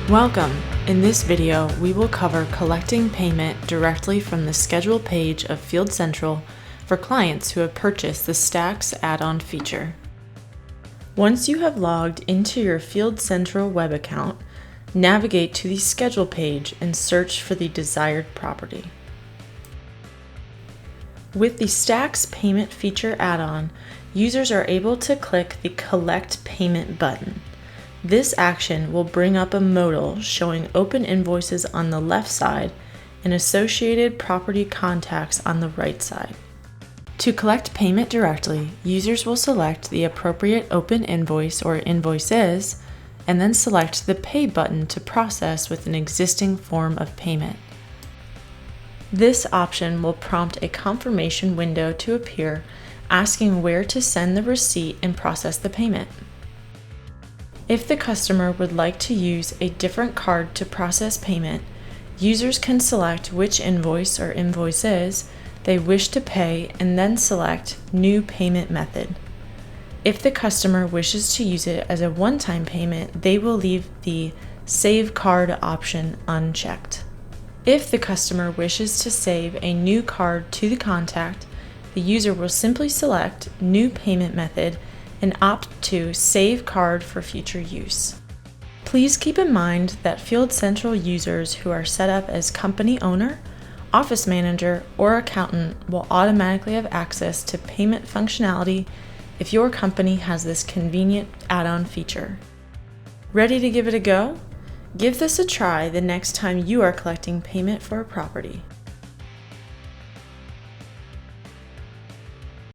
Welcome! In this video, we will cover collecting payment directly from the schedule page of Field Central for clients who have purchased the Stacks add-on feature. Once you have logged into your Field Central web account, navigate to the schedule page and search for the desired property. With the Stacks payment feature add-on, users are able to click the Collect Payment button. This action will bring up a modal showing open invoices on the left side and associated property contacts on the right side. To collect payment directly, users will select the appropriate open invoice or invoices and then select the Pay button to process with an existing form of payment. This option will prompt a confirmation window to appear asking where to send the receipt and process the payment. If the customer would like to use a different card to process payment, users can select which invoice or invoices they wish to pay and then select New Payment Method. If the customer wishes to use it as a one-time payment, they will leave the Save Card option unchecked. If the customer wishes to save a new card to the contact, the user will simply select New Payment Method and opt to Save Card for future use. Please keep in mind that Field Central users who are set up as company owner, office manager, or accountant will automatically have access to payment functionality if your company has this convenient add-on feature. Ready to give it a go? Give this a try the next time you are collecting payment for a property.